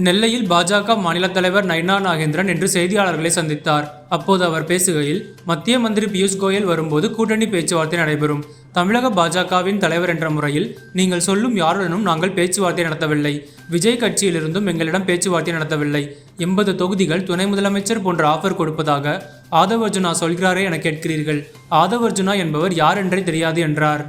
நெல்லையில் பாஜக மாநில தலைவர் நைனா நாகேந்திரன் இன்று செய்தியாளர்களை சந்தித்தார். அப்போது அவர் பேசுகையில், மத்திய மந்திரி பியூஷ் கோயல் வரும்போது கூட்டணி பேச்சுவார்த்தை நடைபெறும். தமிழக பாஜகவின் தலைவர் என்ற முறையில் நீங்கள் சொல்லும் யாருடனும் நாங்கள் பேச்சுவார்த்தை நடத்தவில்லை. விஜய் கட்சியிலிருந்தும் எங்களிடம் பேச்சுவார்த்தை நடத்தவில்லை. 80 தொகுதிகள் துணை முதலமைச்சர் போன்ற ஆஃபர் கொடுப்பதாக ஆதவ் அர்ஜுனா சொல்கிறாரே என கேட்கிறீர்கள். ஆதவ் அர்ஜுனா என்பவர் யார் என்றே தெரியாது என்றார்.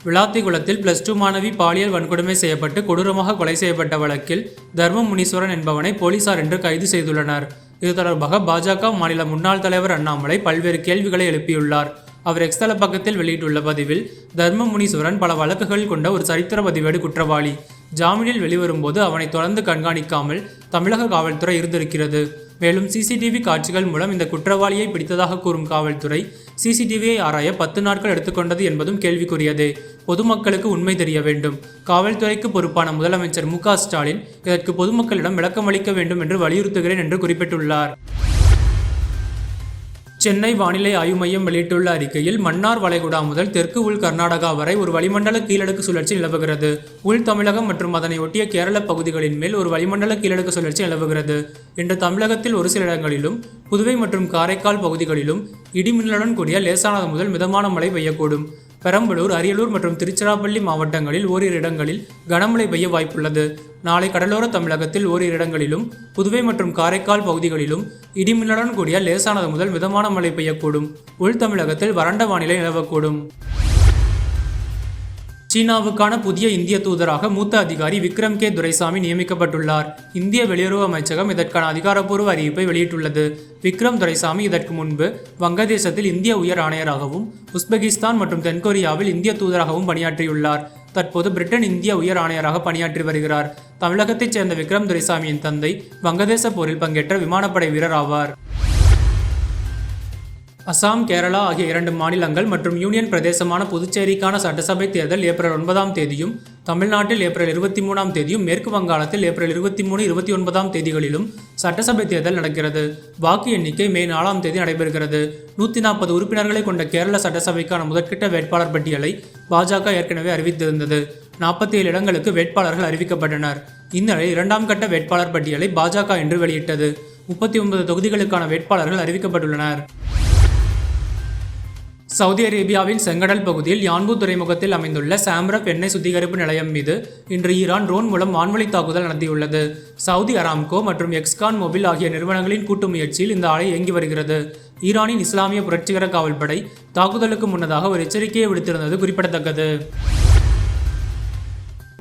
விளாத்திகுளத்தில் +2 மாணவி பாலியல் வன்கொடுமை செய்யப்பட்டு கொடூரமாக கொலை செய்யப்பட்ட வழக்கில் தர்ம முனீஸ்வரன் என்பவனை போலீசார் இன்று கைது செய்துள்ளனர். இது தொடர்பாக பாஜக மாநில முன்னாள் தலைவர் அண்ணாமலை பல்வேறு கேள்விகளை எழுப்பியுள்ளார். அவர் எக்ஸ் தள பக்கத்தில் வெளியிட்டுள்ள பதிவில், தர்ம முனீஸ்வரன் பல வழக்குகள் கொண்ட ஒரு சரித்திர பதிவேடு குற்றவாளி. ஜாமீனில் வெளிவரும்போது அவனை தொடர்ந்து கண்காணிக்காமல் தமிழக காவல்துறை இருந்திருக்கிறது. மேலும் சிசிடிவி காட்சிகள் மூலம் இந்த குற்றவாளியை பிடித்ததாக கூறும் காவல்துறை சிசிடிவியை ஆராய 10 நாட்கள் எடுத்துக்கொண்டது என்பதும் கேள்விக்குரியதே. பொதுமக்களுக்கு உண்மை தெரிய வேண்டும். காவல்துறைக்கு பொறுப்பான முதலமைச்சர் மு.க. ஸ்டாலின் இதற்கு பொதுமக்களிடம் விளக்கம் அளிக்க வேண்டும் என்று வலியுறுத்துகிறேன் என்று குறிப்பிட்டுள்ளார். சென்னை வானிலை ஆய்வு மையம் வெளியிட்டுள்ள அறிக்கையில், மன்னார் வளைகுடா முதல் தெற்கு உள் கர்நாடகா வரை ஒரு வளிமண்டல கீழடுக்கு சுழற்சி நிலவுகிறது. உள் தமிழகம் மற்றும் அதனை ஒட்டிய கேரள பகுதிகளின் மேல் ஒரு வளிமண்டல கீழடுக்கு சுழற்சி நிலவுகிறது. இன்று தமிழகத்தில் ஒரு சில இடங்களிலும், புதுவை மற்றும் காரைக்கால் பகுதிகளிலும் இடிமின்னலுடன் கூடிய லேசானது முதல் மிதமான மழை பெய்யக்கூடும். பெரம்பலூர், அரியலூர் மற்றும் திருச்சிராப்பள்ளி மாவட்டங்களில் ஓரிரு இடங்களில் கனமழை பெய்ய வாய்ப்புள்ளது. நாளை கடலோர தமிழகத்தில் ஓரிரு இடங்களிலும், புதுவை மற்றும் காரைக்கால் பகுதிகளிலும் இடிமின்னலுடன் கூடிய லேசானது முதல் மிதமான மழை பெய்யக்கூடும். உள் தமிழகத்தில் வறண்ட வானிலை நிலவக்கூடும். சீனாவுக்கான புதிய இந்திய தூதராக மூத்த அதிகாரி விக்ரம் கே துரைசாமி நியமிக்கப்பட்டுள்ளார். இந்திய வெளியுறவு அமைச்சகம் இதற்கான அதிகாரப்பூர்வ அறிவிப்பை வெளியிட்டுள்ளது. விக்ரம் துரைசாமி இதற்கு முன்பு வங்கதேசத்தில் இந்திய உயர் ஆணையராகவும், உஸ்பெகிஸ்தான் மற்றும் தென்கொரியாவில் இந்திய தூதராகவும் பணியாற்றியுள்ளார். தற்போது பிரிட்டன் இந்திய உயர் ஆணையராக பணியாற்றி வருகிறார். தமிழகத்தைச் சேர்ந்த விக்ரம் துரைசாமியின் தந்தை வங்கதேச போரில் பங்கேற்ற விமானப்படை வீரர் ஆவார். அசாம், கேரளா ஆகிய 2 மாநிலங்கள் மற்றும் யூனியன் பிரதேசமான புதுச்சேரிக்கான சட்டசபை தேர்தல் ஏப்ரல் 9ஆம் தேதியும், தமிழ்நாட்டில் ஏப்ரல் 23ஆம் தேதியும், மேற்கு வங்காளத்தில் ஏப்ரல் 23, 29ஆம் தேதிகளிலும் சட்டசபை தேர்தல் நடக்கிறது. வாக்கு எண்ணிக்கை மே 4ஆம் தேதி நடைபெறுகிறது. 140 உறுப்பினர்களை கொண்ட கேரள சட்டசபைக்கான முதற்கட்ட வேட்பாளர் பட்டியலை பாஜக ஏற்கனவே அறிவித்திருந்தது. 47 இடங்களுக்கு வேட்பாளர்கள் அறிவிக்கப்பட்டனர். இந்நிலையில் 2ஆம் கட்ட வேட்பாளர் பட்டியலை பாஜக இன்று வெளியிட்டது. 39 தொகுதிகளுக்கான வேட்பாளர்கள் அறிவிக்கப்பட்டுள்ளனர். சவுதி அரேபியாவின் செங்கடல் பகுதியில் யான்பு துறைமுகத்தில் அமைந்துள்ள சாம்ரப் எண்ணெய் சுத்திகரிப்பு நிலையம் மீது இன்று ஈரான் ட்ரோன் மூலம் வான்வழி தாக்குதல் நடத்தியுள்ளது. சவுதி அராம்கோ மற்றும் எக்ஸ்கான் மொபில் ஆகிய நிறுவனங்களின் கூட்டு முயற்சியில் இந்த ஆலை இயங்கி வருகிறது. ஈரானின் இஸ்லாமிய புரட்சிகர காவல்படை தாக்குதலுக்கு முன்னதாக ஒரு எச்சரிக்கையை விடுத்திருந்தது குறிப்பிடத்தக்கது.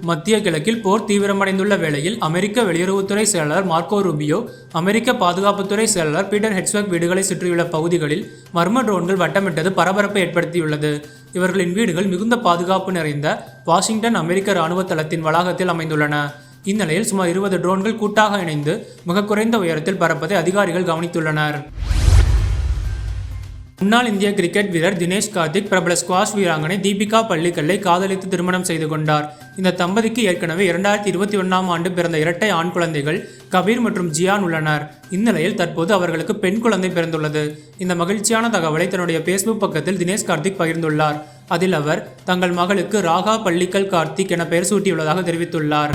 மத்திய கிழக்கில் போர் தீவிரமடைந்துள்ள வேளையில் அமெரிக்க வெளியுறவுத்துறை செயலாளர் மார்க்கோ ரூபியோ, அமெரிக்க பாதுகாப்புத்துறை செயலாளர் பீட்டர் ஹெட்ஸ்பர்க் வீடுகளை சுற்றியுள்ள பகுதிகளில் மர்ம ட்ரோன்கள் வட்டமிட்டது பரபரப்பை ஏற்படுத்தியுள்ளது. இவர்களின் வீடுகள் மிகுந்த பாதுகாப்பு நிறைந்த வாஷிங்டன் அமெரிக்க இராணுவ தளத்தின் வளாகத்தில் அமைந்துள்ளன. இந்நிலையில் சுமார் 20 ட்ரோன்கள் கூட்டாக இணைந்து மிக குறைந்த உயரத்தில் பறப்பதை அதிகாரிகள் கவனித்துள்ளனர். முன்னாள் இந்திய கிரிக்கெட் வீரர் தினேஷ் கார்த்திக் பிரபல ஸ்குவாஷ் வீராங்கனை தீபிகா பள்ளிக்கல்லை காதலித்து திருமணம் செய்து கொண்டார். இந்த தம்பதிக்கு ஏற்கனவே 2021ஆம் ஆண்டு பிறந்த இரட்டை ஆண் குழந்தைகள் கபீர் மற்றும் ஜியான் உள்ளனர். இந்நிலையில் தற்போது அவர்களுக்கு பெண் குழந்தை பிறந்துள்ளது. இந்த மகிழ்ச்சியான தகவலை தன்னுடைய ஃபேஸ்புக் பக்கத்தில் தினேஷ் கார்த்திக் பகிர்ந்துள்ளார். அதில் அவர் தங்கள் மகளுக்கு ராகா பள்ளிக்கல் கார்த்திக் என பெயர் சூட்டியுள்ளதாக தெரிவித்துள்ளார்.